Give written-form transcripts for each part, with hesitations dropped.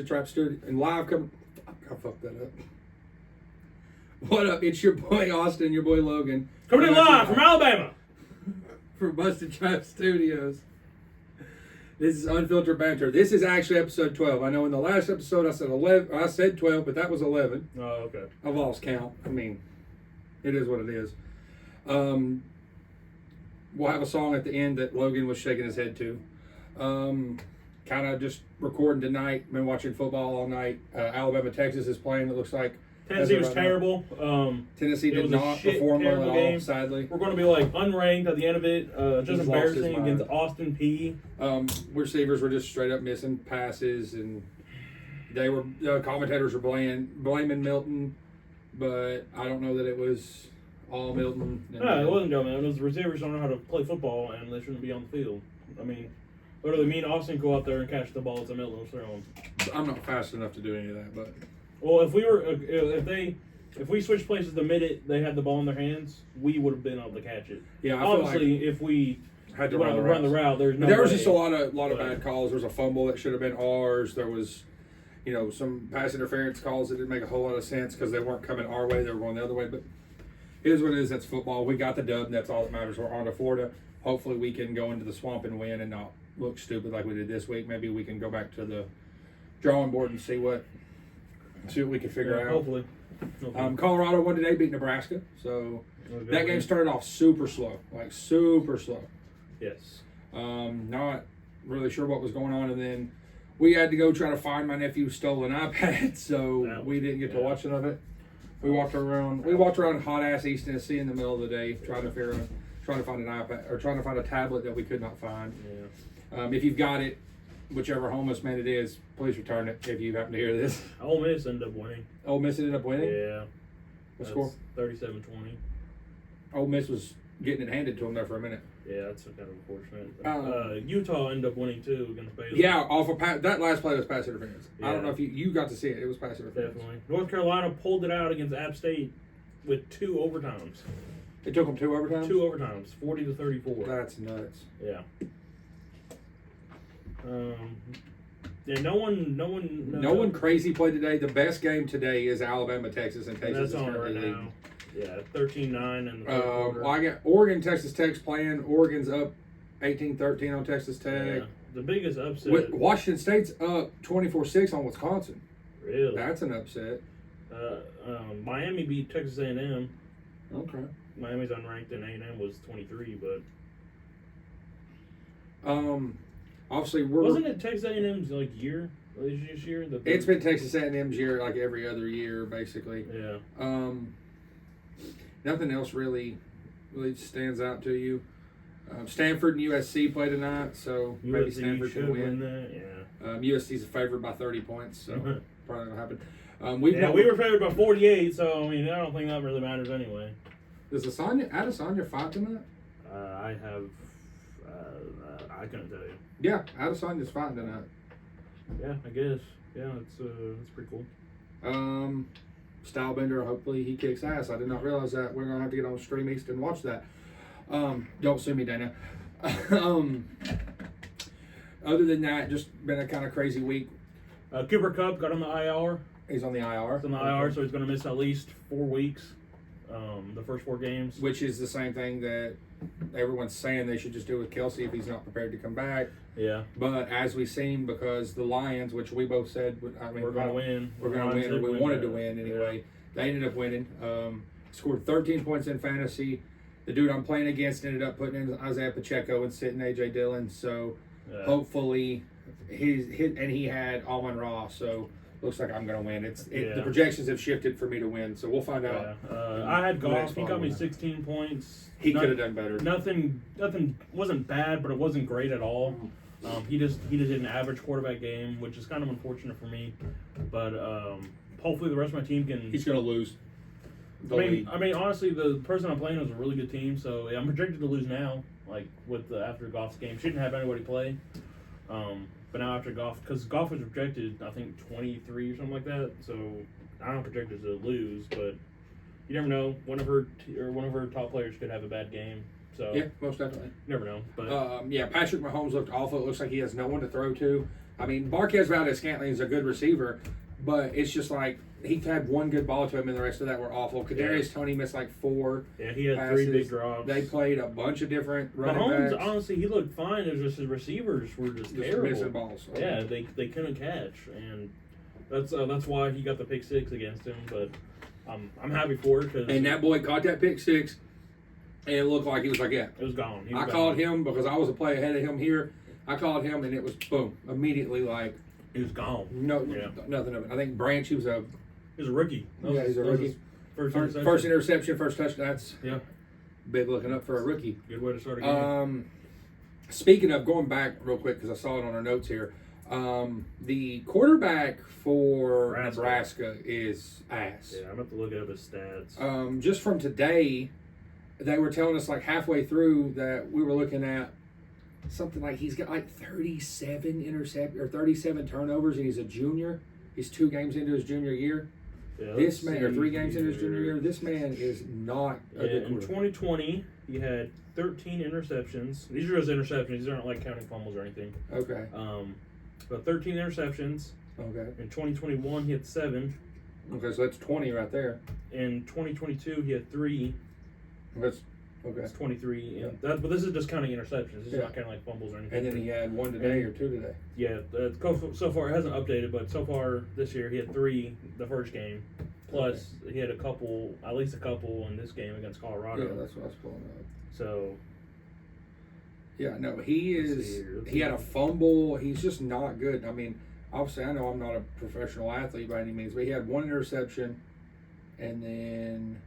The Trap Studio and live come. I fucked that up. What up? It's your boy Austin, your boy Logan. Coming in live from Alabama. For Busted Trap Studios. This is Unfiltered Banter. This is actually episode 12. I know in the last episode I said 11. I said 12, but that was 11. Oh, okay. I've lost count. I mean, it is what it is. We'll have a song at the end that Logan was shaking his head to. Kind of just recording tonight. Been watching football all night. Alabama, Texas is playing. It looks like Tennessee was terrible. Tennessee did not perform well at all, sadly. We're going to be like unranked at the end of it. Just embarrassing against Austin P. Receivers were just straight up missing passes, and commentators were blaming Milton, but I don't know that it was all Milton. No, it wasn't Joe Milton. It was the receivers don't know how to play football, and they shouldn't be on the field. I mean, literally, me and Austin go out there and catch the balls that Milton was throwing. I'm not fast enough to do any of that, but. Well, if we switched places the minute they had the ball in their hands, we would have been able to catch it. Yeah, obviously, like if we had to run the route, there's no. There was just a lot of bad calls. There was a fumble that should have been ours. There was, some pass interference calls that didn't make a whole lot of sense because they weren't coming our way; they were going the other way. But it is what it is. That's football. We got the dub, and that's all that matters. We're on to Florida. Hopefully, we can go into the swamp and win and not look stupid like we did this week. Maybe we can go back to the drawing board and see what we can figure out. Hopefully. Colorado won today, beat Nebraska. So that game started off super slow, like super slow. Yes. Not really sure what was going on, and then we had to go try to find my nephew's stolen iPad, so we didn't get to watch none of it. We walked around hot ass East Tennessee in the middle of the day trying to find an iPad or trying to find a tablet that we could not find. Yeah. If you've got it, whichever homeless man it is, please return it if you happen to hear this. Ole Miss ended up winning. Ole Miss ended up winning? Yeah. What score? 37-20. Ole Miss was getting it handed to them there for a minute. Yeah, that's kind of unfortunate. Utah ended up winning too against Baylor. Yeah, off of that last play was pass interference. Yeah. I don't know if you got to see it. It was pass interference. Definitely. North Carolina pulled it out against App State with 2 overtimes. It took them 2 overtimes? 2 overtimes, 40-34. That's nuts. Yeah. No one crazy played today. The best game today is Alabama, Texas, and Texas is on right leading. now. Yeah, 13-9 in the third quarter. I got Oregon, Texas Tech's playing. Oregon's up 18-13 on Texas Tech. Yeah, the biggest upset. Washington State's up 24-6 on Wisconsin. Really? That's an upset. Miami beat Texas A&M. Okay. Miami's unranked and A&M was 23, but obviously wasn't it Texas A&M's year this year? It's been Texas A&M's year like every other year basically. Yeah. Nothing else really stands out to you. Stanford and USC play tonight, so maybe Stanford can win. That. Yeah. USC's favored by 30 points, so probably not happen. We were favored by 48, so I mean I don't think that really matters anyway. Does Adesanya fight tonight? I couldn't tell you. Yeah, Adesanya's fighting tonight. Yeah, I guess. Yeah, it's pretty cool. Stylebender, hopefully he kicks ass. I did not realize that. We're gonna have to get on Stream East and watch that. Don't sue me, Dana. Other than that, just been a kind of crazy week. Cooper Kupp got on the IR. He's on the IR. He's on the IR, so he's going to miss at least 4 weeks. The first 4 games. Which is the same thing that everyone's saying they should just do with Kelsey if he's not prepared to come back. Yeah. But as we've seen, because the Lions, which we both said, we're going to win. We're going to win, or we wanted to win anyway. Yeah. They ended up winning. Scored 13 points in fantasy. The dude I'm playing against ended up putting in Isaiah Pacheco and sitting A.J. Dillon. So hopefully he had Amon-Ra. So looks like I'm going to win. The projections have shifted for me to win, so we'll find out. I had Goff. He got me 16 points. He could have done better. Nothing wasn't bad, but it wasn't great at all. He just did an average quarterback game, which is kind of unfortunate for me. But hopefully the rest of my team can. He's going to lose. I mean, honestly, the person I'm playing was a really good team, so I'm projected to lose now. Like after Goff's game, shouldn't have anybody play. But now after Goff, because Goff was projected, I think 23 or something like that. So I don't project us to lose, but you never know. One of her top players could have a bad game. So yeah, most definitely. Never know. But Patrick Mahomes looked awful. It looks like he has no one to throw to. I mean, Marquez Valdez-Scantling is a good receiver, but it's just like he had one good ball to him, and the rest of that were awful. Kadarius Toney missed like 4. Yeah, he had passes. 3 big drops. They played a bunch of different running Mahomes, backs. honestly, he looked fine. It was just his receivers were just terrible. Missing balls. Yeah, they couldn't catch, and that's why he got the pick 6 against him. But I'm happy for it because that boy caught that pick 6, and it looked like he was like, yeah, it was gone. I called him because I was a play ahead of him here. I called him, and it was boom, immediately like he was gone. Nothing of it. I think Branch, he was a rookie. He's a rookie. First interception, first touchdown. That's big looking up for a rookie. Good way to start a game. Speaking of, going back real quick because I saw it on our notes here. The quarterback for Nebraska is ass. Yeah, I'm about to look up his stats. Just from today, they were telling us like halfway through that we were looking at something like he's got like 37 turnovers, and he's a junior. He's 2 games into his junior year. Yeah, this man, or 3 games into his junior year, this man is not a good in 2020, he had 13 interceptions. These are just interceptions. These aren't like counting fumbles or anything. Okay. But 13 interceptions. Okay. In 2021, he had 7. Okay, so that's 20 right there. In 2022, he had 3. That's okay. That's 23. But this is just counting interceptions. This is not counting like fumbles or anything. And then he had 1 today or 2 today. Yeah, so far it hasn't updated, but so far this year he had 3 the first game. Plus he had at least a couple in this game against Colorado. Yeah, that's what I was pulling up. So. Yeah, no, he is. He had a fumble. He's just not good. I mean, obviously, I know I'm not a professional athlete by any means, but he had 1 interception, and then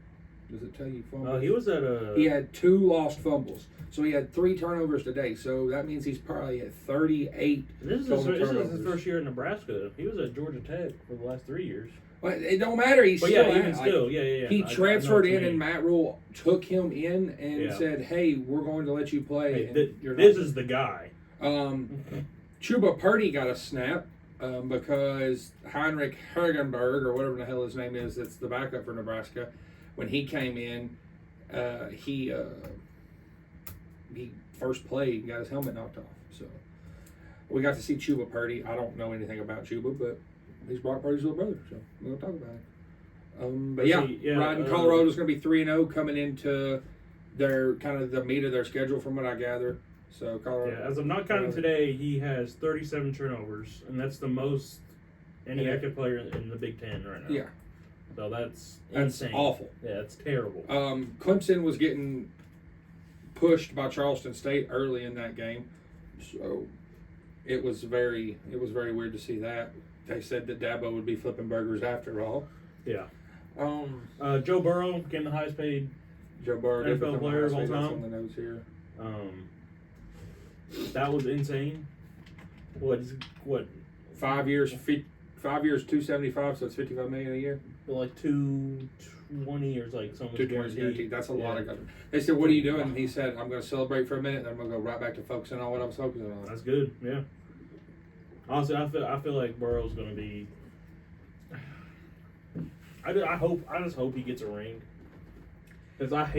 does it tell you fumbles? He was at a. He had 2 lost fumbles, so he had 3 turnovers today. So that means he's probably at 38. This is his first year in Nebraska. He was at Georgia Tech for the last 3 years. But it don't matter. He's still. He transferred in, and Matt Rule took him in and said, "Hey, we're going to let you play." Hey, this is the guy. Chuba Purdy got a snap because Heinrich Hergenberg, or whatever the hell his name is, that's the backup for Nebraska. When he came in, he first played and got his helmet knocked off. So we got to see Chuba Purdy. I don't know anything about Chuba, but he's Brock Purdy's little brother, so we'll talk about it. But Riding Colorado's going to be 3-0 coming into their kind of the meat of their schedule, from what I gather. So Colorado. Yeah, as I'm not counting today, he has 37 turnovers, and that's the most any active player in the Big Ten right now. Yeah. So that's insane. Awful. Yeah, it's terrible. Clemson was getting pushed by Charleston State early in that game, so it was very weird to see that. They said that Dabo would be flipping burgers after all. Yeah. Joe Burrow became the highest paid NFL player of all time. On the notes here. That was insane. What? 5 years, 275, so it's $55 million a year. Like 220 or like something. 220 guaranteed. That's a lot of guys. They said, "What are you doing?" And he said, "I'm going to celebrate for a minute, and then I'm going to go right back to focusing on what I was focusing on." That's good. Yeah. Honestly, I feel like Burrow's going to be. I just hope he gets a ring. Because I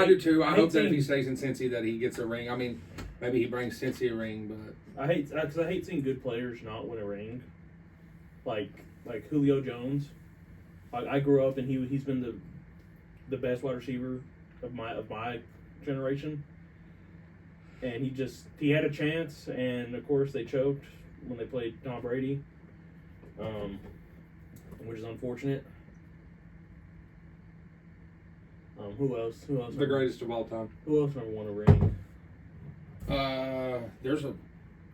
do too. I hope that if he stays in Cincy that he gets a ring. I mean, maybe he brings Cincy a ring, but I hate seeing good players not win a ring. Like Julio Jones. Like I grew up and he's been the best wide receiver of my generation. And he had a chance, and of course they choked when they played Tom Brady, which is unfortunate. Who else? The greatest of all time. Who else never won a ring? There's a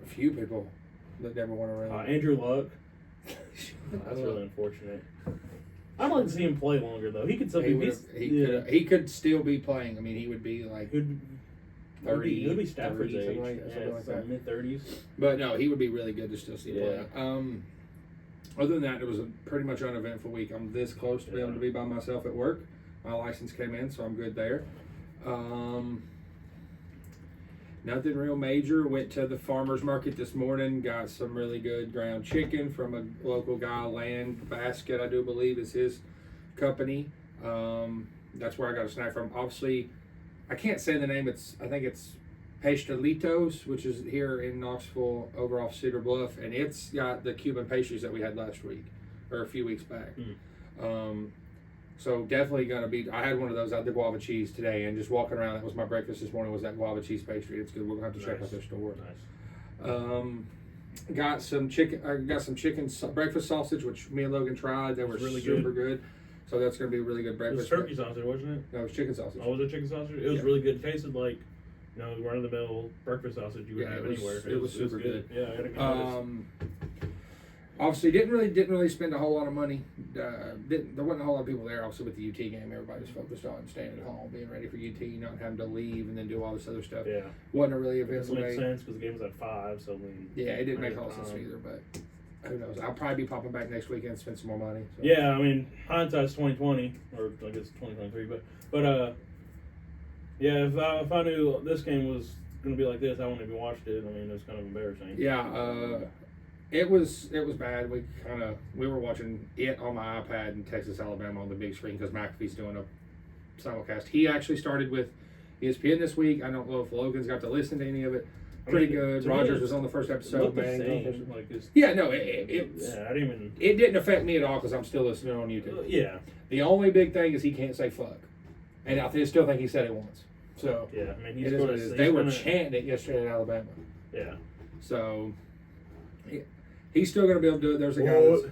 few people that never won a ring. Andrew Luck. That's really unfortunate. I'd like to see him play longer though. He could still he could still be playing. I mean, he would be like 30. He would be Stafford's 30, age. something like that. Mid-30s. But no, he would be really good to still see play. Other than that, it was a pretty much uneventful week. I'm this close to being able to be by myself at work. My license came in, so I'm good there. Nothing real major. Went to the farmer's market this morning. Got some really good ground chicken from a local guy. Land Basket, I do believe, is his company. That's where I got a snack from. Obviously, I can't say the name. I think it's Pastelitos, which is here in Knoxville over off Cedar Bluff, and it's got the Cuban pastries that we had last week or a few weeks back. So definitely gonna be. I had one of those out the guava cheese today, and just walking around, that was my breakfast this morning. Was that guava cheese pastry? It's good. We're gonna have to check out their store. Got some chicken. I got some chicken breakfast sausage, which me and Logan tried. They were really super good. So that's gonna be a really good breakfast. It was turkey sausage, wasn't it? No, it was chicken sausage. Oh, was it chicken sausage? It was really good. It tasted like, run of the mill breakfast sausage you would have anywhere. It was super good. Yeah, I gotta go. Obviously, didn't really spend a whole lot of money. There wasn't a whole lot of people there. Obviously, with the UT game, everybody was focused on staying at home, being ready for UT, not having to leave and then do all this other stuff. Yeah, wasn't a really it eventful doesn't day. make sense because the game was at 5. So it didn't make a lot of sense either. But who knows? I'll probably be popping back next weekend and spend some more money. So. Yeah, I mean, hindsight's 2020, or I guess 2023. But yeah, if I knew this game was going to be like this, I wouldn't have even watched it. I mean, it was kind of embarrassing. Yeah, it was bad. We were watching it on my iPad in Texas, Alabama on the big screen because McAfee's doing a simulcast. He actually started with ESPN this week. I don't know if Logan's got to listen to any of it. Pretty good. Rogers was on the first episode. Yeah, no, it didn't affect me at all because I'm still listening on YouTube. Yeah. The only big thing is he can't say fuck, and I still think he said it once. So yeah, I mean, it is what it is. They were chanting it yesterday in Alabama. Yeah. So he's still going to be able to do it. There's a guy.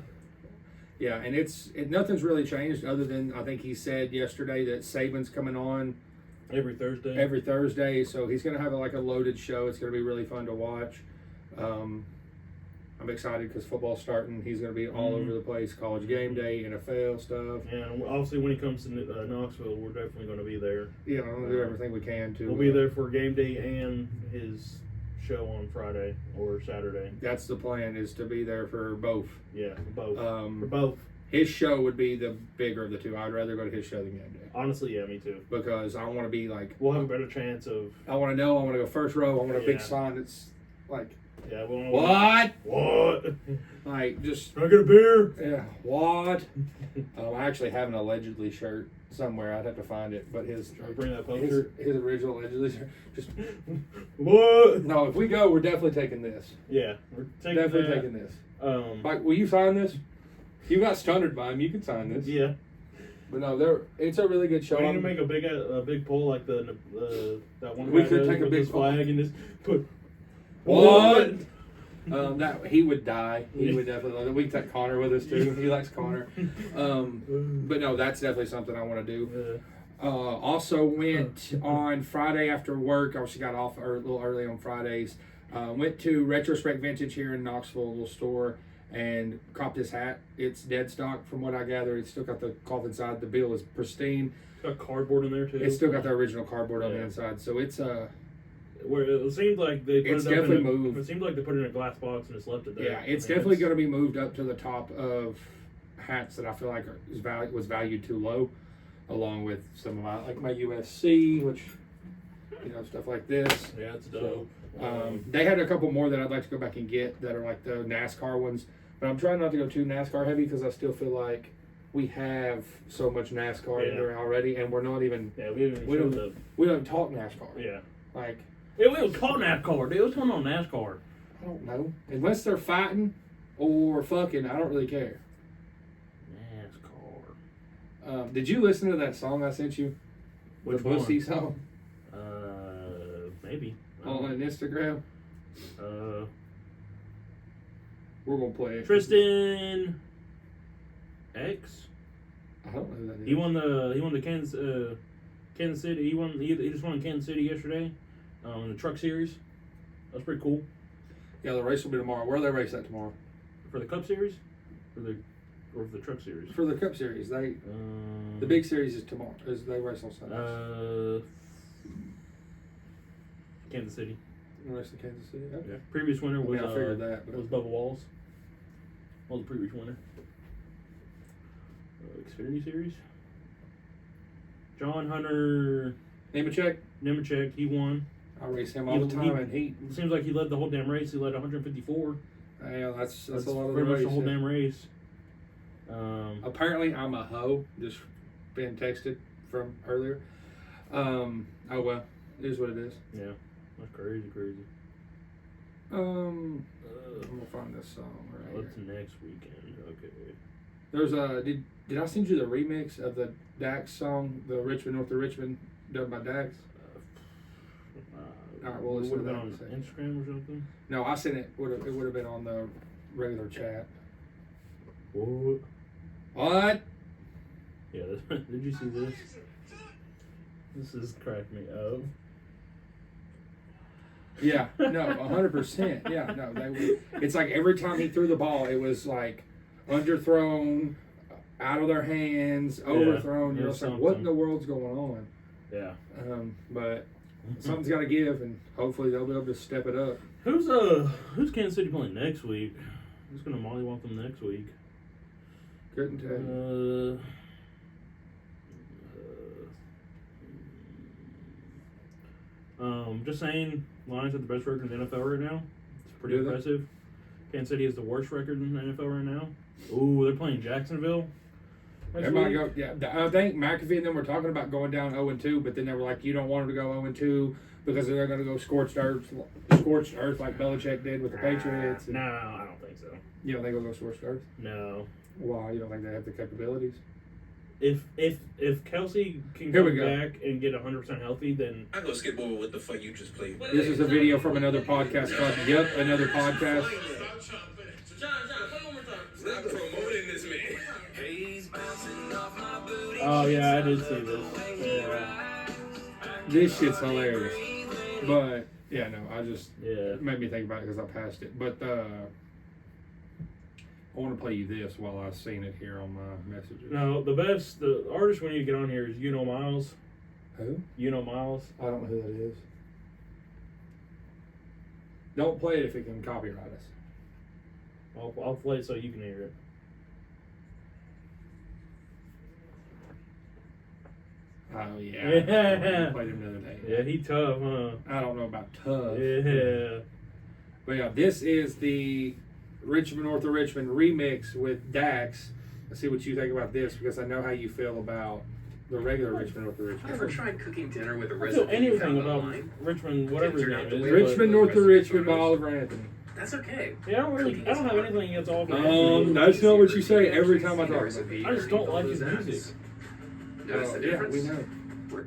Yeah, and nothing's really changed other than I think he said yesterday that Saban's coming on. Every Thursday, so he's going to have a loaded show. It's going to be really fun to watch. I'm excited because football's starting. He's going to be all over the place, college game day, NFL stuff. Yeah, and obviously when he comes to Knoxville, we're definitely going to be there. Yeah, we'll do everything we can to. We'll be there for game day and his show on Friday or Saturday. That's the plan, is to be there for both. Yeah, for both. For both. His show would be the bigger of the two. I'd rather go to his show than game day. Honestly, yeah, me too. Because I want to be like... We'll have a better chance of... I want to know. I want to go first row. I want a big sign that's like... Yeah, what? What? Like, just... Can I get a beer? Yeah, what? I actually have an allegedly shirt somewhere. I'd have to find it. But his... Bring that poster? His original allegedly shirt. Just... What? No, if we go, we're definitely taking this. Yeah, we're taking this. Mike, will you sign this? You got stunned by him. You can sign this. Yeah. But no, it's a really good show. We need to make a big poll like that one. We could take a big flag and just put what? That he would die. He would definitely. We can take Connor with us too. He likes Connor. But no, that's definitely something I want to do. Also went on Friday after work. I also got off a little early on Fridays. Went to Retrospect Vintage here in Knoxville, a little store, and copped this hat. It's dead stock from what I gather. It's still got the cloth inside. The bill is pristine. It's got cardboard in there too. It's still got the original cardboard on the inside. So it's where it seems like they put moved. It seems like they put it in a glass box and just left it there. Yeah, it's definitely going to be moved up to the top of hats that I feel like was valued too low, along with some of my USC, which stuff like this. Yeah, it's dope. They had a couple more that I'd like to go back and get that are like the NASCAR ones, but I'm trying not to go too NASCAR heavy because I still feel like we have so much NASCAR in there already, and we're not even. Yeah, we don't talk NASCAR. Yeah, like. Yeah, we don't talk NASCAR, dude. What's going on NASCAR? I don't know. Unless they're fighting or fucking, I don't really care. NASCAR. Did you listen to that song I sent you? Which the Bussy song? Maybe. On Instagram? We're going to play it. Tristan X? I don't know who that is. He won the Kansas City. He just won in Kansas City yesterday in the truck series. That's pretty cool. Yeah, the race will be tomorrow. Where do they race at tomorrow? For the Cup Series? Or for the truck series? For the Cup Series. The big series is tomorrow. They race on Sunday. Kansas City. The race in Kansas City? Okay. Yeah. Previous winner was, I figured that. Was Bubba Walls. Was the previous winner. Xfinity Series. John Hunter Nemechek, he won. I race him all the time, and he seems like he led the whole damn race. He led 154. Yeah, that's a lot of pretty the race. Much the whole damn race. Apparently, I'm a hoe. Just being texted from earlier. Oh well, it is what it is. Yeah. That's crazy. I'm gonna find this song right What's here. next weekend? Okay. There's did I send you the remix of the Dax song, the Richmond North of Richmond, done by Dax? All right, well, Would listen have to been that. on Instagram or something. No, I sent it. It would have been on the regular chat. What? What? Yeah. Did you see this? This has cracked me up. Yeah, no, 100%. Yeah, no, it's like every time he threw the ball, it was like underthrown, out of their hands, overthrown. Yeah, You're just like, what in the world's going on? Yeah. But something's got to give, and hopefully they'll be able to step it up. Who's Kansas City playing next week? Who's gonna mollywop them next week? Couldn't tell you. Just saying, Lions have the best record in the NFL right now. It's pretty Do they? impressive. Kansas City has the worst record in the NFL right now. Ooh, they're playing Jacksonville. They might go. Yeah, I think McAfee and them were talking about going down 0-2, but then they were like, you don't want them to go 0-2 because they're going to go scorched earth like Belichick did with the Patriots. No, I don't think so. You don't think they'll go scorched earth? No. Why? You don't think they have the capabilities? If Kelsey can Here we come go. back and get 100% healthy, then I go skip over what the fuck you just played. This is a video from another podcast called Yep, Another Podcast. Stop promoting this man. oh yeah, I did see this. Yeah. This shit's hilarious. But, yeah, no, Yeah. it made me think about it because I passed it. But, I want to play you this while I've seen it here on my messages. No, the artist we need to get on here is Miles. Who? Miles. I don't know who that is. Don't play it if it can copyright us. I'll play it so you can hear it. Oh, yeah. Yeah. I played him the other day. Yeah, he tough, huh? I don't know about tough. Yeah. But yeah, this is the Richmond North of Richmond remix with Dax. Let's see what you think about this because I know how you feel about the regular Richmond North of Richmond. Ever tried cooking dinner with a I recipe feel anything you found about online? Richmond, whatever his Didn't turn name out the is. way- Richmond North of Richmond by Oliver Anthony. That's okay. Yeah, I don't have anything against all of it. That's not what you say every time I talk about it. I just don't like his music. Notice the Yeah, difference? we know.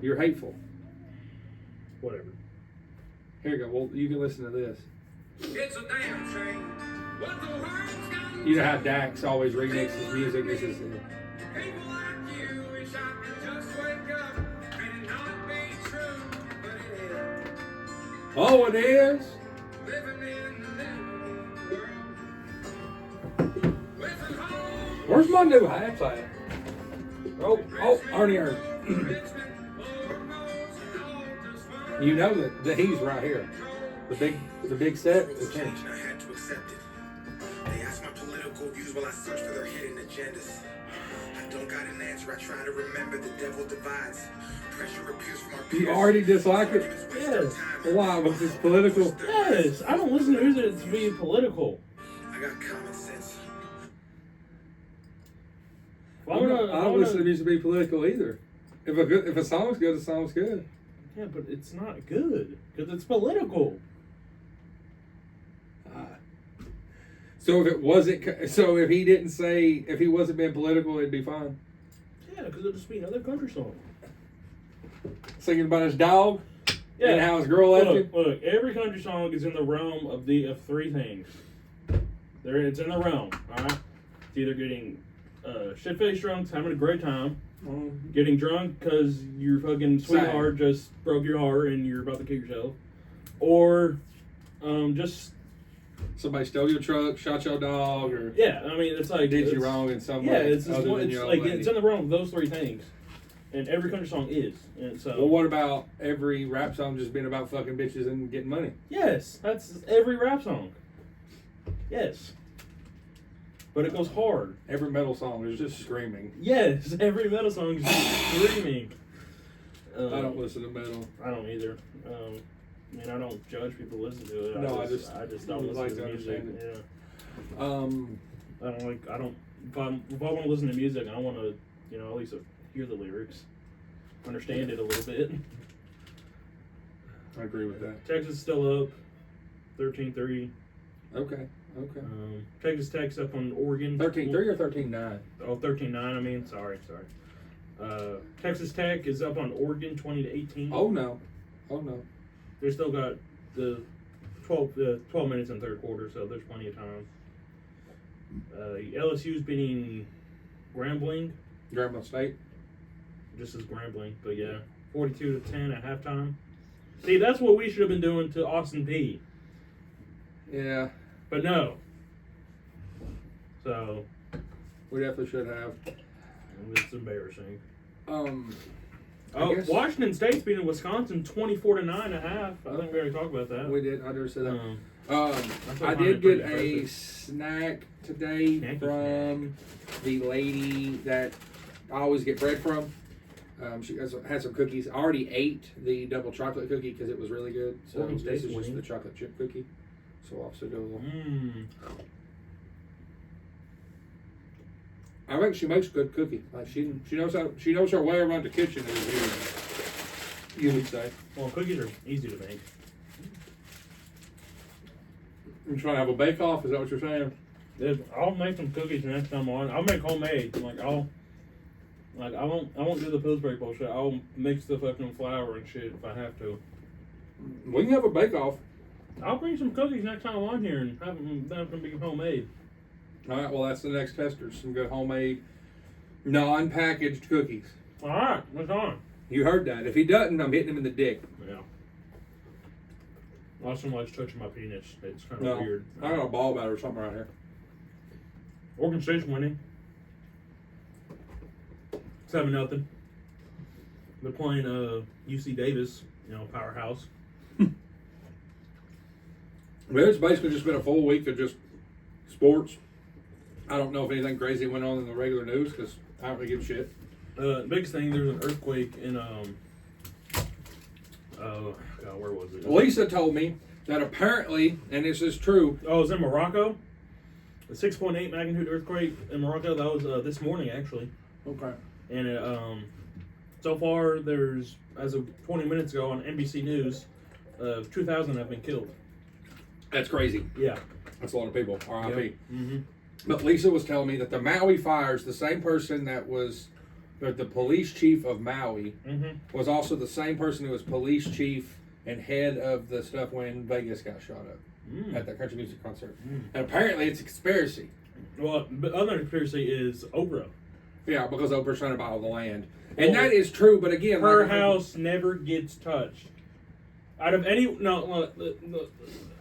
You're hateful. Whatever. Here you go. Well, you can listen to this. It's a damn shame. What the world's gone You know how Dax always remixes music. This is People like you wish I could just wake up and it not be true, but it is. oh, it is. Living in the new world. Listen home. Where's my new hats at? Oh, Ernie. Richmond, Lord knows it all just fine. You know that he's right here. The big set is him. I had to accept it. They asked my political views while I search for their hidden agendas. I don't got an answer. I try to remember the devil divides. Pressure appears from our peers. You already dislike it? Yes. Why? Was this political? Yes, I don't listen to music to be political. I got common sense. If I'm gonna- I don't listen to music to be political either. If a song's good, the song's good. Yeah, but it's not good because it's political. So if it wasn't, so if he didn't say, if he wasn't being political, it'd be fine. Yeah, because it'll just be another country song. Singing about his dog Yeah. and how his girl left him. Look, every country song is in the realm of three things. It's in the realm, all right. It's either getting shit-faced drunk, having a great time, getting drunk because your fucking sweetheart just broke your heart and you're about to kill yourself, or just Somebody stole your truck, shot your dog, or yeah. I mean, it's like did you it's- wrong in some Yeah, way. it's other than your old lady. it's in the realm of those three things, and every country song is. And so, Well, what about every rap song just being about fucking bitches and getting money? yes, that's every rap song. Yes, but it goes hard. Every metal song is just screaming. Yes, every metal song is just screaming. I don't listen to metal. I don't either. I mean, I don't judge people who listen to it. No, I I just don't would listen like to to music. understand Yeah. I don't. If I want to listen to music, I want to, at least hear the lyrics, understand it a little bit. I agree with that. Texas is still up 13-3. Okay. Texas Tech's up on Oregon. 13-3 or 13-9? Oh, 13-9, I mean. Sorry. Texas Tech is up on Oregon 20-18. Oh, no. They still got the 12 minutes in the third quarter, so there's plenty of time. LSU's beating Grambling. Grambling State. Just as Grambling, but yeah. 42-10 at halftime. See, that's what we should have been doing to Austin Peay. Yeah. But no. So. We definitely should have. It's embarrassing. I guess Washington State's beating Wisconsin 24-9 at half. I think we already talked about that. we did. I did say that. I I did get a snack today from the lady that I always get bread from. She had some cookies. I already ate the double chocolate cookie because it was really good. So Oregon this State's is just winning. the chocolate chip cookie. So I'll also do a little. I think she makes a good cookie. Like she knows her way around the kitchen. You would say. Well, cookies are easy to make. You trying to have a bake off? Is that what you're saying? I'll make some cookies next time on. I'll make homemade. I won't do the Pillsbury bullshit. I'll mix the fucking flour and shit if I have to. We can have a bake off. I'll bring some cookies next time I'm on here and have them be homemade. All right. Well, that's the next tester. Some good homemade, non-packaged cookies. All right, what's on? You heard that. If he doesn't, I'm hitting him in the dick. Yeah. Austin likes touching my penis. It's kind of weird. I got a ball bat or something right here. Oregon State's winning. 7-0. They're playing UC Davis, powerhouse. Well, it's basically just been a full week of just sports. I don't know if anything crazy went on in the regular news because I don't really give a shit. Biggest thing, there's an earthquake in where was it? Lisa told me that apparently, and this is true. Oh, it was in Morocco. A 6.8 magnitude earthquake in Morocco. That was this morning actually. Okay. And so far there's, as of 20 minutes ago on NBC News, 2,000 have been killed. That's crazy. Yeah. That's a lot of people. R.I.P. Yep. Mm-hmm. But Lisa was telling me that the Maui fires, the same person that was the police chief of Maui, was also the same person who was police chief and head of the stuff when Vegas got shot up at the country music concert. And apparently it's a conspiracy. Well, the other conspiracy is Oprah. Yeah, because Oprah's trying to buy all the land. And that is true, but again... Her house never gets touched. Out of any... No,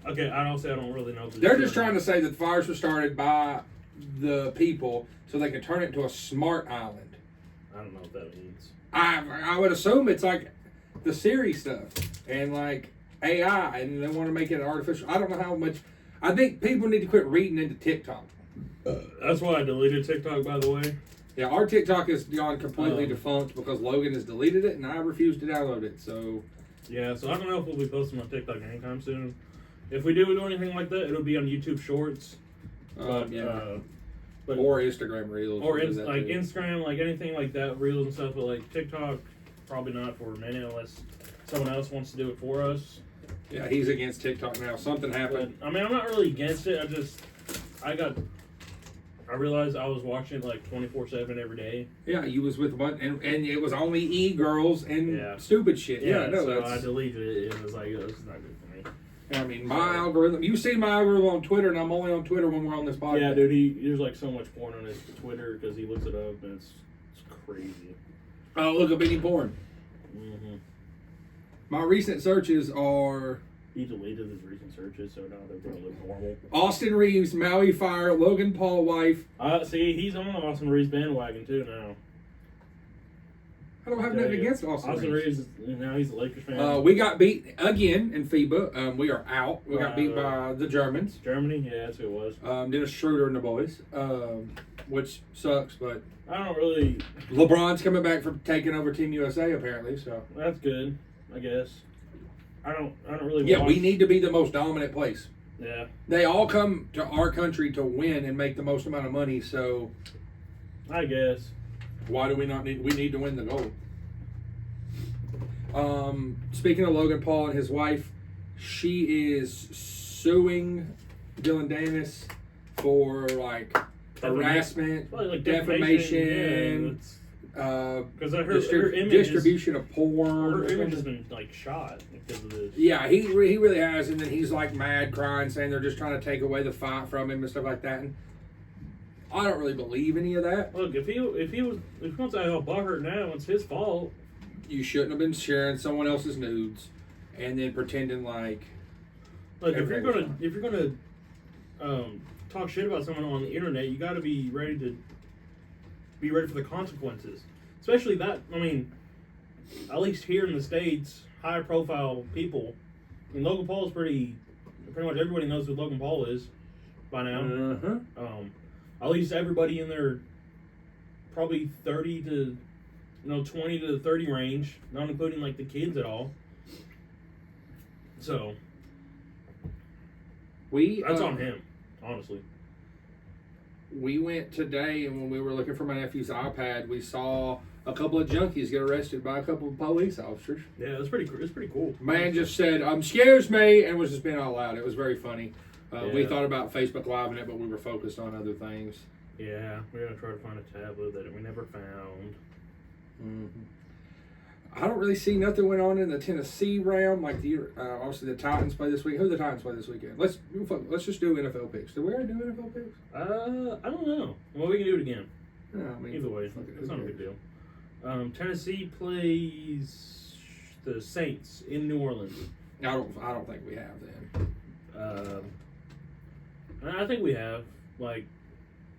okay, I don't really know. They're just trying to say that the fires were started by the people so they can turn it into a smart island. I don't know what that means. I would assume it's like the Siri stuff and like AI, and they want to make it artificial. I don't know how much. I think people need to quit reading into TikTok. That's why I deleted TikTok, by the way. Yeah, our TikTok has gone completely defunct because Logan has deleted it and I refuse to download it. So yeah, so I don't know if we'll be posting on TikTok anytime soon. If we do anything like that, it'll be on YouTube Shorts. But or Instagram Reels. Or Instagram, like anything like that, Reels and stuff. But like TikTok, probably not for a minute unless someone else wants to do it for us. Yeah, he's against TikTok now. Something happened. But, I mean, I'm not really against it. I realized I was watching it like 24/7 every day. Yeah, you was with one, and it was only e-girls and stupid shit. Yeah, no, so I deleted it. It was like, this is not good for me. I mean, my algorithm. You see my algorithm on Twitter, and I'm only on Twitter when we're on this podcast. Yeah, dude. There's like so much porn on his Twitter because he looks it up, and it's crazy. Oh, look up any porn. Mm-hmm. My recent searches are. He deleted his recent searches, so now they're going to look normal. Austin Reeves, Maui Fire, Logan Paul wife. See, he's on the Austin Reeves bandwagon too now. I don't have nothing against Austin Reeves. Now he's a Lakers fan. We got beat again in FIBA. We are out. We got beat by the Germans. Germany, yeah, that's who it was. Dennis Schroeder and the boys, which sucks, but I don't really. LeBron's coming back from taking over Team USA apparently, so that's good, I guess. I don't really. Yeah, we need to be the most dominant place. Yeah. They all come to our country to win and make the most amount of money, so. I guess. Why do we not need? We need to win the gold. Speaking of Logan Paul and his wife, she is suing Dylan Danis for like harassment, Probably like defamation, because her image distribution of porn. Her image has been like shot because of this. Yeah, he really has, and then he's like mad, crying, saying they're just trying to take away the fight from him and stuff like that. And I don't really believe any of that. Look, if he wants to have butthurt now, it's his fault. You shouldn't have been sharing someone else's nudes and then pretending like. Look, if you're gonna talk shit about someone on the internet, you got to be ready for the consequences. Especially that. I mean, at least here in the States, high profile people. I mean, Logan Paul is pretty much everybody knows who Logan Paul is by now. At least everybody in their probably 30 to 20 to 30 range, not including like the kids at all. So that's on him, honestly. We went today, and when we were looking for my nephew's iPad, we saw a couple of junkies get arrested by a couple of police officers. Yeah, it's pretty cool. Man just said, "Excuse me," and was just being all loud. It was very funny. We Yeah. thought about Facebook Live in it, but we were focused on other things. Yeah, we're gonna try to find a tablet that we never found. I don't really see nothing went on in the Tennessee realm. Like obviously the Titans play this week. Who do the Titans play this weekend? Let's just do NFL picks. Do we already do NFL picks? I don't know. Well, we can do it again. No, I mean, Either way, it's not a big deal. Tennessee plays the Saints in New Orleans. I don't think we have them. I think we have. Like,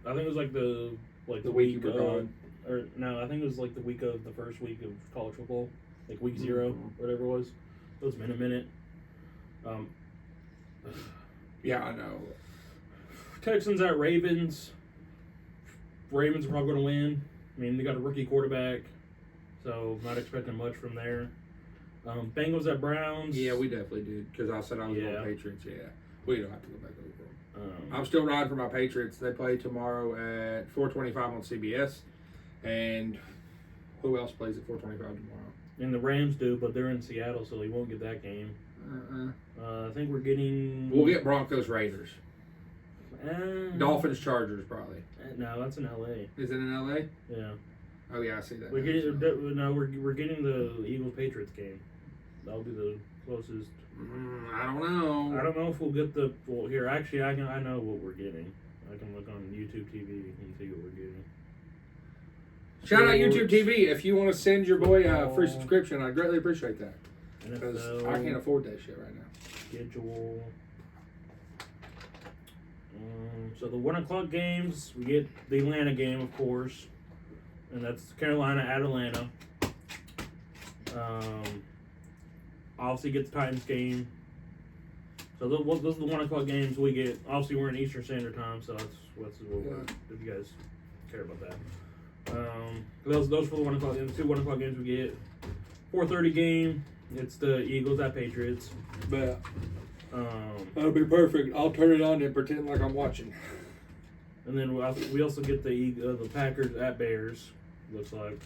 I think it was like the week week you were gone. or no, I think it was like the week of the first week of college football, like week 0, whatever it was. It was been a minute. Yeah, I know. Texans at Ravens. Ravens are probably going to win. I mean, they got a rookie quarterback, so not expecting much from there. Bengals at Browns. Yeah, we definitely did, because I said I was going Patriots. Yeah, we don't have to go back over them. Um, I'm still riding for my Patriots. They play tomorrow at 4:25 on CBS. And who else plays at 4:25 tomorrow? And the Rams do, but they're in Seattle, so they won't get that game. I think we're getting... We'll get Broncos Raiders. Dolphins Chargers probably. No, that's in L.A. Is it in L.A.? Yeah. Oh yeah, I see that. We're getting the Eagles Patriots game. That'll be the closest. I don't know. I don't know if we'll get the. Well, here actually, I know what we're getting. I can look on YouTube TV and see what we're getting. Shout out YouTube TV if you want to send your boy a free subscription. I'd greatly appreciate that, because I can't afford that shit right now. Schedule. So the 1:00 games, we get the Atlanta game, of course, and that's Carolina at Atlanta. Obviously, get the Titans game. So those are the 1:00 games we get. Obviously, we're in Eastern Standard Time, so that's what we're. If you guys care about that. Those for the 1:00 games. The 2 1:00 games we get. 4:30 game. It's the Eagles at Patriots. But that'll be perfect. I'll turn it on and pretend like I'm watching. And then we also get the Packers at Bears. Looks like.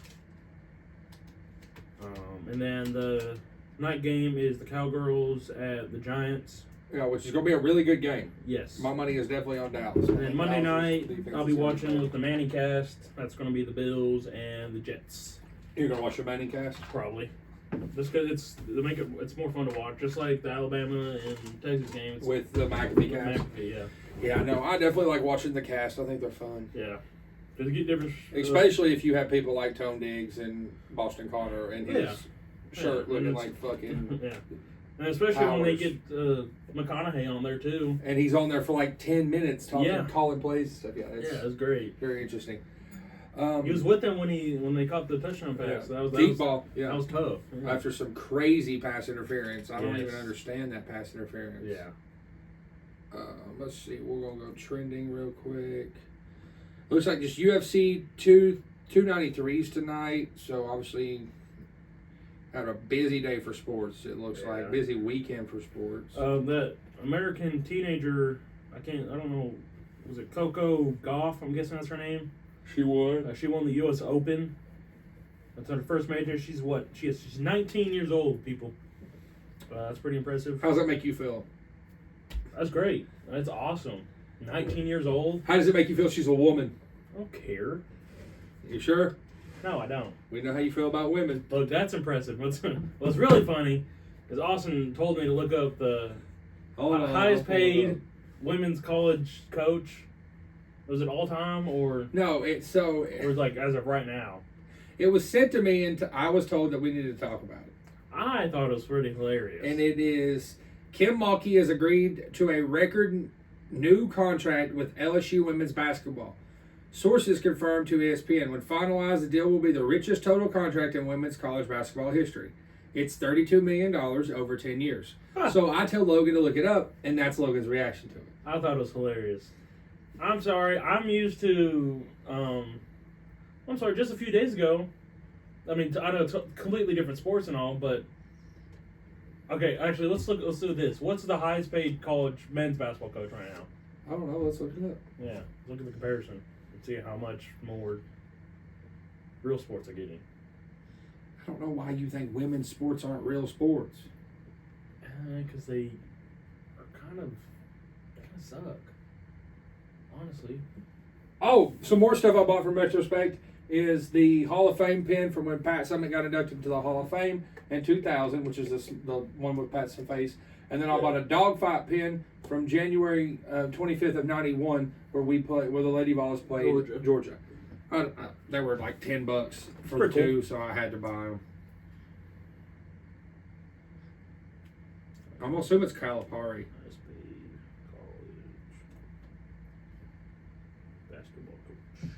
And then the night game is the Cowgirls at the Giants. Yeah, which is going to be a really good game. Yes. My money is definitely on Dallas. And then Monday night, I'll be watching with the Manning cast. That's going to be the Bills and the Jets. You're going to watch the Manning cast? Probably. Just because it's more fun to watch, just like the Alabama and Texas games. With the McAfee cast? Yeah. Yeah, no, I definitely like watching the cast. I think they're fun. Yeah. Just get different. Especially if you have people like Tone Diggs and Boston Connor and his shirt looking like fucking... Yeah. And especially when they get McConaughey on there, too. And he's on there for like 10 minutes talking, calling plays and stuff. Yeah, it's great. Very interesting. He was with them when they caught the touchdown pass. Yeah. That ball. Yeah. That was tough. Yeah. After some crazy pass interference. I don't even understand that pass interference. Yeah. Let's see. We're going to go trending real quick. Looks like just UFC 293s tonight. So obviously had a busy day for sports. It looks like busy weekend for sports. That American teenager, I don't know, was it Coco Gauff? I'm guessing that's her name. She won. She won the U.S. Open. That's her first major. She's 19 years old, people. That's pretty impressive. How does that make you feel? That's great. That's awesome. 19 years old. How does it make you feel she's a woman? I don't care. You sure? No, I don't. We know how you feel about women. Look, that's impressive. What's really funny is Austin told me to look up the highest paid women's college coach. Was it all time or no? Or like as of right now? It was sent to me, and I was told that we needed to talk about it. I thought it was pretty hilarious. And it is Kim Mulkey has agreed to a record new contract with LSU women's basketball. Sources confirmed to ESPN when finalized, the deal will be the richest total contract in women's college basketball history. It's $32 million over 10 years. Huh. So I tell Logan to look it up, and that's Logan's reaction to it. I thought it was hilarious. I'm sorry. I'm used to. I'm sorry. Just a few days ago. I mean, I know it's completely different sports and all, but okay. Actually, let's do this. What's the highest paid college men's basketball coach right now? I don't know. Let's look it up. Yeah, look at the comparison and see how much more real sports are getting. I don't know why you think women's sports aren't real sports. Because they kind of suck. Honestly. Oh, some more stuff I bought from Retrospect is the Hall of Fame pin from when Pat Summitt got inducted to the Hall of Fame in 2000, which is the one with Pat's face. And then I bought a dogfight pin from January 25th of 91 where the Lady Vols played Georgia. They were like $10 for the two, so I had to buy them. I'm gonna assume it's Calipari. Highest paid college basketball coach.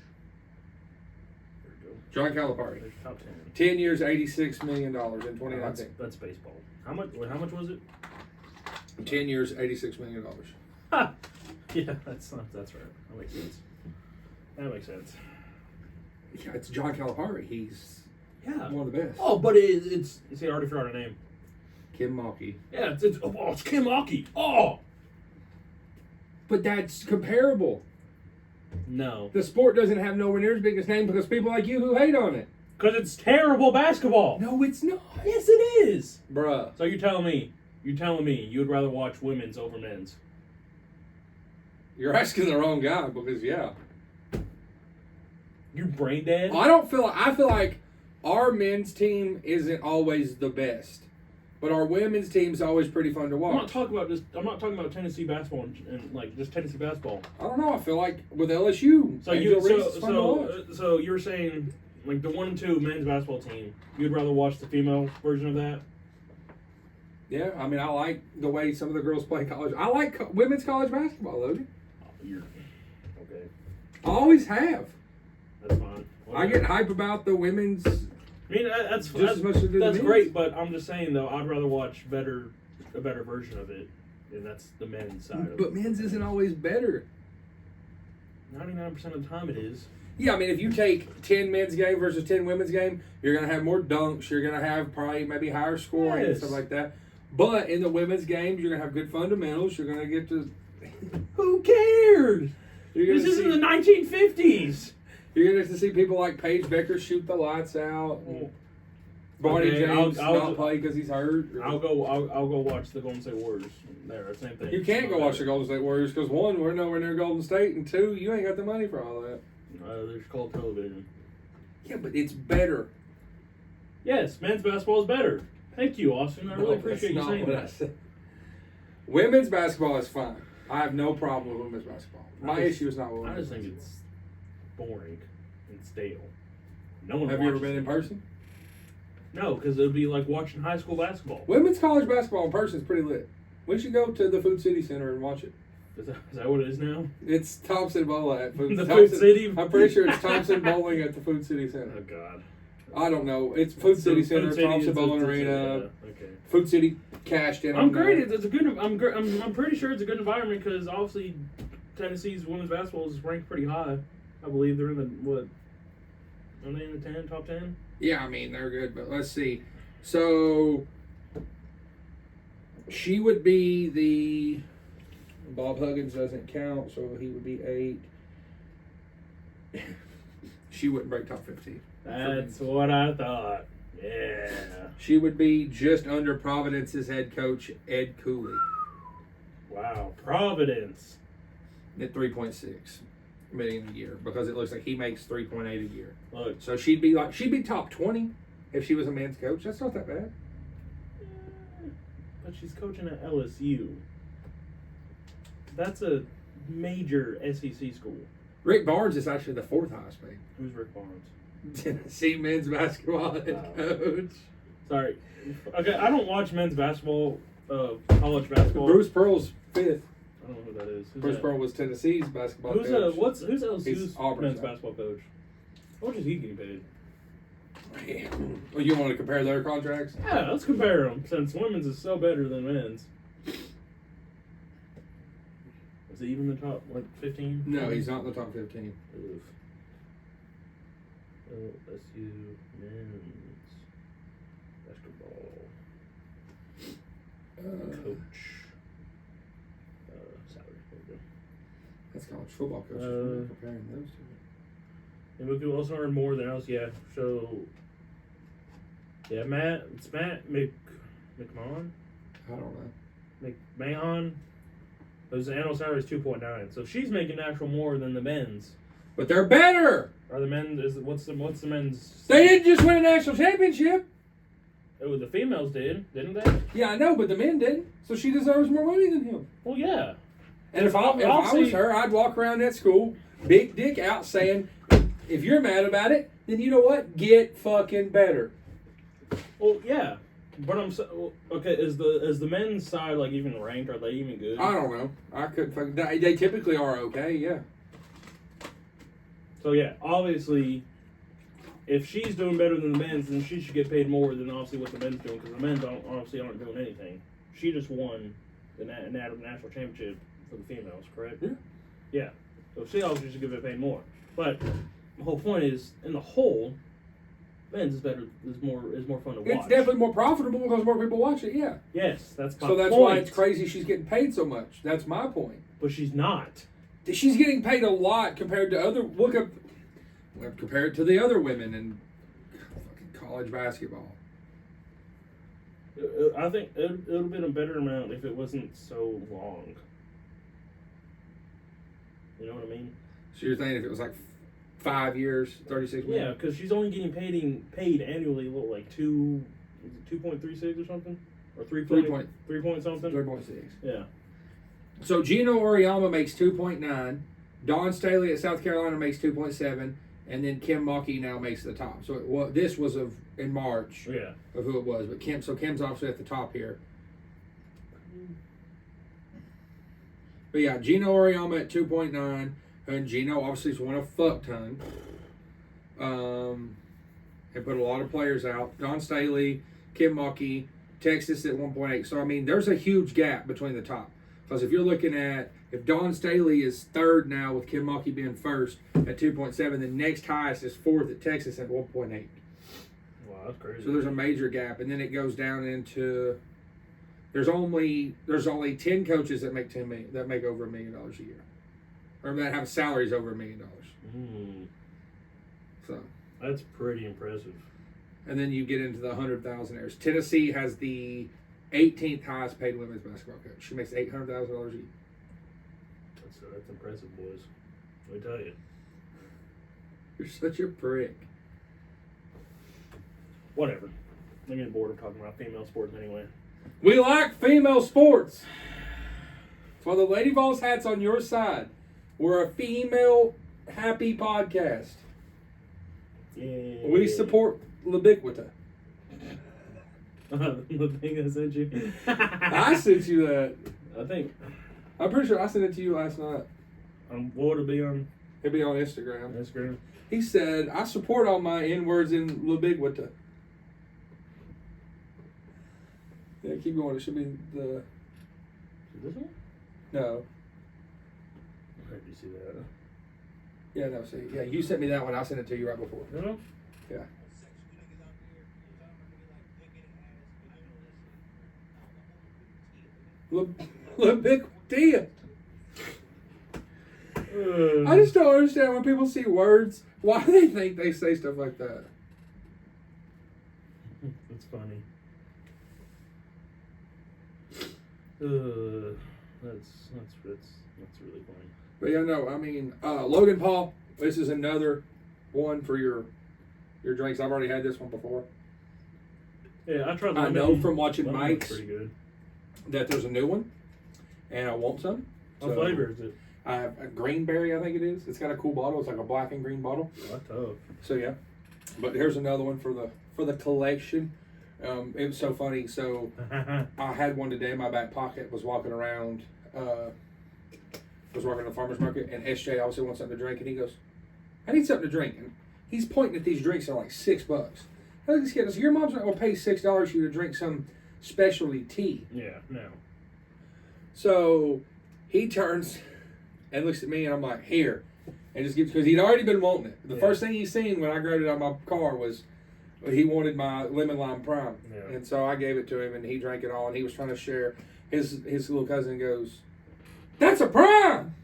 There we go. John Calipari. There's top 10. 10 years, $86 million in 2019. That's baseball. How much was it? 10 years, $86 million. Ha! Yeah, that's right. That makes sense. Yeah, it's John Calipari. He's one of the best. Oh, but it's I already forgot her name. Kim Mulkey. Yeah, it's Kim Mulkey. Oh! But that's comparable. No. The sport doesn't have nowhere near as big a name because people like you who hate on it. Because it's terrible basketball. No, it's not. Yes, it is. Bruh. So you're telling me you would rather watch women's over men's? You're asking the wrong guy because, yeah. You're brain dead? I feel like our men's team isn't always the best. But our women's team's always pretty fun to watch. I'm not talking about Tennessee basketball and like just Tennessee basketball. I don't know. I feel like with LSU, So so you're saying like the 1 and 2 men's basketball team, you'd rather watch the female version of that? Yeah, I mean, I like the way some of the girls play college. I like women's college basketball, Logan. You're okay. I always have. That's fine. I get hype about the women's. I mean, that's as much as I do the that's men's. great, but I'm just saying though, I'd rather watch a better version of it, and that's the men's side of it. But men's isn't always better. 99% of the time it is. Yeah, I mean, if you take 10 men's game versus 10 women's game, you're going to have more dunks. You're going to have probably maybe higher scoring and stuff like that. But in the women's games, you're going to have good fundamentals. You're going to get to... Who cares? This isn't the 1950s. You're going to see people like Paige Becker shoot the lights out. Barney James not play because he's hurt. I'll go watch the Golden State Warriors. There, same thing. You can't go watch the Golden State Warriors because 1, we're nowhere near Golden State, and 2, you ain't got the money for all that. There's called television. Yeah, but it's better. Yes, men's basketball is better. Thank you, Austin. I really appreciate you saying that. Women's basketball is fine. I have no problem with women's basketball. My issue is not with women's. I just think it's boring and stale. No one. Have you ever been in person? No, because it would be like watching high school basketball. Women's college basketball in person is pretty lit. We should go to the Food City Center and watch it. Is that what it is now? It's Thompson Bowling at Food City. I'm pretty sure it's Thompson Bowling at the Food City Center. Oh God. I don't know. It's Food City Center, Thompson Bowling Arena. Okay. Food City cashed in. I'm great. It's a good. I'm pretty sure it's a good environment because obviously Tennessee's women's basketball is ranked pretty high. I believe they're in the what? Are they in the top 10? Yeah, I mean they're good, but let's see. So she would be the. Bob Huggins doesn't count, so he would be 8. She wouldn't break top 15. That's what I thought. Yeah. She would be just under Providence's head coach, Ed Cooley, Wow. Providence. at $3.6 million a year because it looks like he makes $3.8 a year. Look, So she'd be top 20 if she was a men's coach. That's not that bad. but she's coaching at LSU. That's a major SEC school. Rick Barnes is actually the 4th highest paid. Who's Rick Barnes? Tennessee men's basketball head coach. Sorry. Okay, I don't watch men's basketball, college basketball. Bruce Pearl's 5th. I don't know who that is. Who's Bruce that? Pearl was Tennessee's basketball Who's coach. who's LSU's He's Auburn's men's guy. basketball coach? How much is he getting paid? Yeah. Well, you want to compare their contracts? Yeah, let's compare them since women's is so better than men's. Is he even the top 15? No, he's not in the top 15. Oof. LSU men's basketball coach. Salary. There we go. That's college football coaches. We're not comparing those two. And we could also earn more than else, yeah. So, yeah, it's Matt McMahon? I don't know. McMahon. His annual salary is 2.9. So she's making actual more than the men's. But they're better. Are the men's? What's the men's? They didn't just win a national championship. Oh, the females didn't they? Yeah, I know, but the men didn't. So she deserves more money than him. Well, yeah. And if I was her, I'd walk around that school, big dick out, saying, if you're mad about it, then you know what? Get fucking better. Well, yeah. But okay. Is the men's side like even ranked? Are they even good? I don't know. I couldn't fucking. They typically are okay, yeah. So yeah, obviously, if she's doing better than the men's, then she should get paid more than obviously what the men's doing because the men's obviously aren't doing anything. She just won the national championship for the females, correct? Yeah. Yeah. So she obviously should get paid more. But the whole point is, in the whole, men's is better. Is more fun to watch. It's definitely more profitable because more people watch it, yeah. Yes, that's my So that's point. why it's crazy she's getting paid so much. That's my point. But she's not. She's getting paid a lot compared to other. Compare it to the other women in fucking college basketball. I think it would have been a better amount if it wasn't so long. You know what I mean? So you're thinking if it was like 5 years, 36 Yeah, million? because she's only getting paid annually. What, like 2.36 or something, or 3 point something. 3.6. Yeah. So Gino Oriyama makes 2.9. Dawn Staley at South Carolina makes 2.7. And then Kim Mulkey now makes the top. So this was in March Yeah. of who it was. But Kim's obviously at the top here. But yeah, Gino Oriyama at 2.9. And Gino obviously has won a fuck ton. And put a lot of players out. Dawn Staley, Kim Mulkey, Texas at 1.8. So, I mean, there's a huge gap between the top. Because if you're looking at, if Dawn Staley is third now with Kim Mulkey being first at 2.7, the next highest is fourth at Texas at 1.8. Wow, that's crazy. So there's a major gap. And then it goes down into, there's only 10 coaches that make over $1 million a year. Or that have salaries over $1 million. So that's pretty impressive. And then you get into the 100,000ers. Tennessee has the 18th highest paid women's basketball coach. She makes $800,000 a year. That's impressive, boys. Let me tell you. You're such a prick. Whatever. I'm getting bored of talking about female sports anyway. We like female sports. For the Lady Vols hats on your side. We're a female happy podcast. Yeah. We support Libiquita. The thing I sent you. I sent you that. I'm pretty sure I sent it to you last night. What would it be on It'd be on Instagram. Instagram? He said, I support all my N-words in Libiquita. Yeah, keep going. It should be the... This one? No. Where did you see that? Yeah, no, see. Yeah, you sent me that one. I sent it to you right before. No? Yeah. Libiquita. I just don't understand when people see words Why do they think they say stuff like that? It's funny. That's really funny. But yeah, no, I mean, Logan Paul, this is another one for your drinks. I've already had this one before. Yeah, I tried the I know lemon. from watching Lemon Mike's looks pretty good. that there's a new one, and I want some. What flavor is it? I have a green berry, I think it is. It's got a cool bottle. It's like a black and green bottle. Oh, that's tough. So yeah, but here's another one for the collection. It was so funny. So I had one today in my back pocket. Was walking around. Was working at the farmer's market, and SJ obviously wants something to drink, and he goes, "I need something to drink." And he's pointing at these drinks that are like $6. I look at this kid. I said, "Your mom's not gonna pay $6 for you to drink some specialty tea." Yeah, no. So he turns and looks at me, and I'm like, "Here," and just gives, because he'd already been wanting it. The first thing he seen when I grabbed it out of my car was he wanted my lemon lime prime, and so I gave it to him, and he drank it all, and he was trying to share. His little cousin goes, "That's a prime!"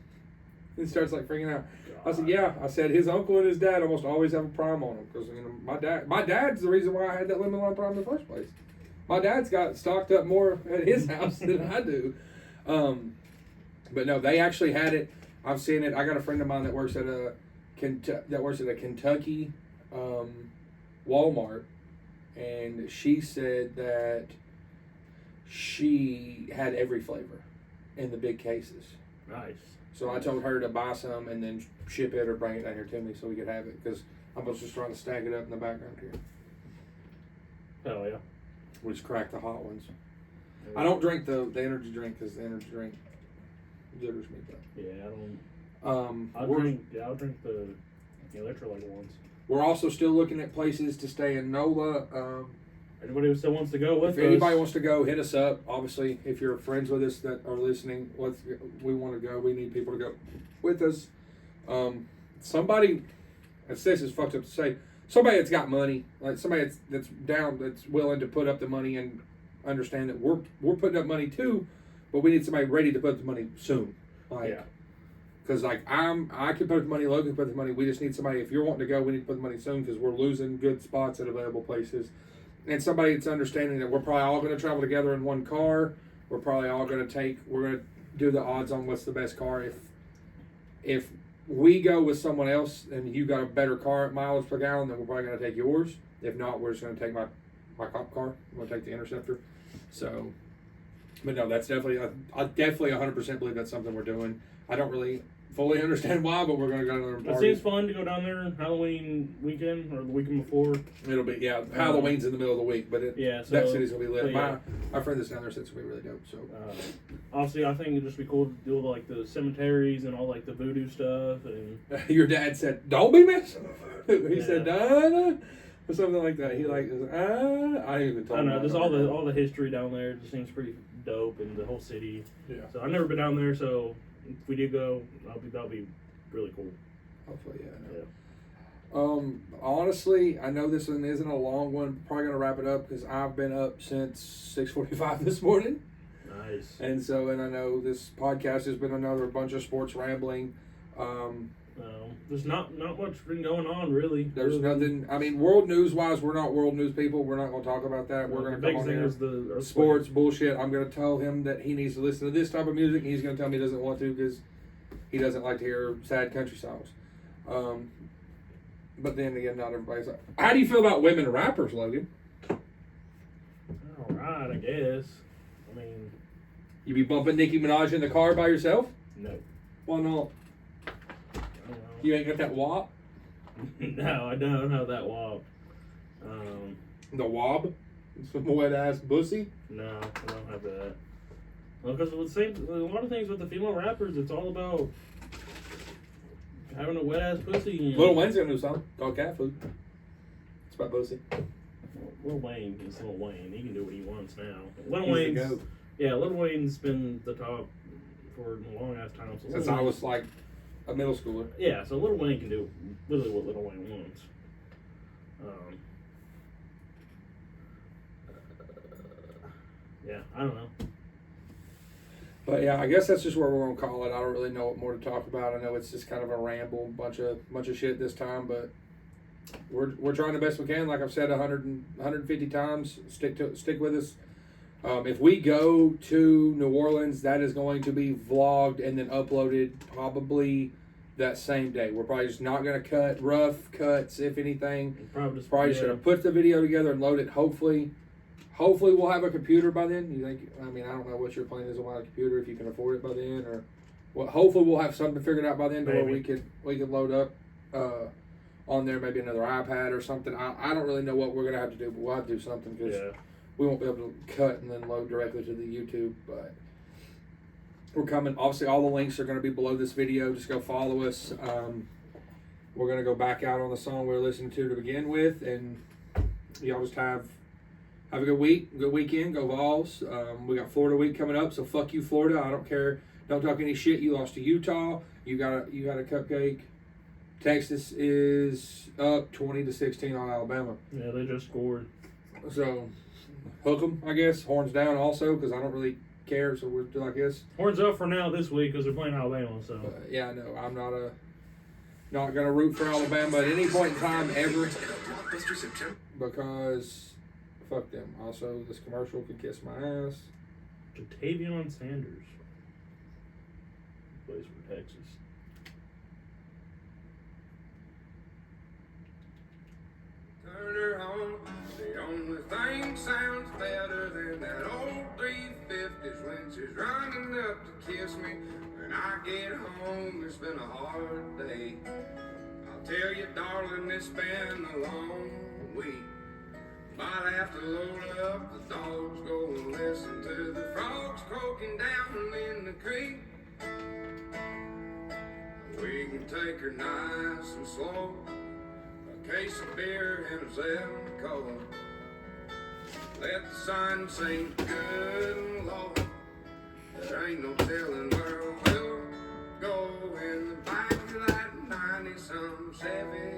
And starts like freaking out. I said, "Yeah." I said his uncle and his dad almost always have a prime on them because my dad's the reason why I had that lemon lime prime in the first place. My dad's got stocked up more at his house than I do. But no, they actually had it. I've seen it. I got a friend of mine that works at a Kentucky Walmart, and she said that she had every flavor in the big cases. Nice. So I told her to buy some and then ship it or bring it down here to me so we could have it, because I was just trying to stack it up in the background here. Hell yeah. We just crack the hot ones. I don't drink the energy drink because the energy drink jitters me. But yeah, I don't. I'll drink the electrolyte ones. We're also still looking at places to stay in NOLA. Anybody who still wants to go with us. If anybody wants to go, hit us up. Obviously, if you're friends with us that are listening, we want to go. We need people to go with us. Somebody, this is fucked up to say, somebody that's got money, like somebody that's down, that's willing to put up the money and understand that we're putting up money too, but we need somebody ready to put the money soon. Because I can put up the money, Logan can put the money. We just need somebody. If you're wanting to go, we need to put the money soon because we're losing good spots at available places. And somebody that's understanding that we're probably all going to travel together in one car. We're probably all going to we're going to do the odds on what's the best car. If we go with someone else and you got a better car at mileage per gallon, then we're probably going to take yours. If not, we're just going to take my cop car. I'm going to take the Interceptor. So, but no, that's definitely, I definitely 100% believe that's something we're doing. I don't really fully understand why, but we're going to go to another party. It seems fun to go down there Halloween weekend or the weekend before. It'll be, Halloween's in the middle of the week, but that city's going to be lit. My friend that's down there said it's going to be really dope. So, obviously, I think it'd just be cool to do like the cemeteries and all like the voodoo stuff. And your dad said, "Don't be missing." He said, "Or something like that." He I didn't even told him. I don't know. There's all the history down there. It just seems pretty dope, and the whole city. Yeah. So I've never been down there, so if we did go, that'll be really cool. Hopefully, yeah. Honestly, I know this one isn't a long one. Probably gonna wrap it up because I've been up since 6:45 this morning. Nice. And I know this podcast has been another bunch of sports rambling. There's not much been going on really. There's nothing. I mean, world news wise, we're not world news people. We're not going to talk about that. We're going to come on here. The sports bullshit. I'm going to tell him that he needs to listen to this type of music, and he's going to tell me he doesn't want to because he doesn't like to hear sad country songs. But then again, not everybody's like. How do you feel about women rappers, Logan? All right, I guess. I mean, you be bumping Nicki Minaj in the car by yourself? No. Why not? You ain't got that wop? No, I don't have that wop. The wob? Some wet ass pussy? No, I don't have that. Well, because a lot of things with the female rappers, it's all about having a wet ass pussy. Lil Wayne's got a new song called Cat Food. It's about pussy. Lil Wayne is Lil Wayne. He can do what he wants now. Lil Wayne's been the top for a long ass time. So since I was like a middle schooler. Yeah, so Lil Wayne can do literally what Lil Wayne wants. Yeah, I don't know. But yeah, I guess that's just where we're gonna call it. I don't really know what more to talk about. I know it's just kind of a ramble, bunch of shit this time, but we're trying the best we can. Like I've said 150 times, stick with us. If we go to New Orleans, that is going to be vlogged and then uploaded probably that same day. We're probably just not going to cut rough cuts, if anything. Probably just going to put the video together and load it. Hopefully we'll have a computer by then. You think? I mean, I don't know what your plan is about a computer, if you can afford it by then, or well, hopefully we'll have something figured out by then to where we can load up on there, maybe another iPad or something. I don't really know what we're going to have to do, but we'll have to do something because we won't be able to cut and then load directly to the YouTube. But we're coming. Obviously, all the links are going to be below this video. Just go follow us. We're going to go back out on the song we were listening to begin with, and y'all just have a good week, good weekend. Go Vols. We got Florida week coming up, so fuck you, Florida. I don't care. Don't talk any shit. You lost to Utah. You got a cupcake. Texas is up 20-16 on Alabama. Yeah, they just scored. So hook them, I guess. Horns down also, because I don't really care. So we're still, I guess. Horns up for now this week because they're playing Alabama. So yeah, no, I'm not gonna root for Alabama at any point in time ever, because fuck them. Also, this commercial could kiss my ass. Jatavion Sanders plays for Texas. Turn her on. The only thing sounds better than that old 350s when she's running up to kiss me. When I get home, it's been a hard day. I'll tell you, darling, it's been a long week. Might have to load up the dogs, go and listen to the frogs croaking down in the creek. We can take her nice and slow. A case of beer and a 7-Cola. Let the sun sink good and low. There ain't no telling where we'll go in the back of that 90-some Chevy.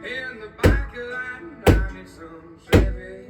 In the back of that 90-some Chevy.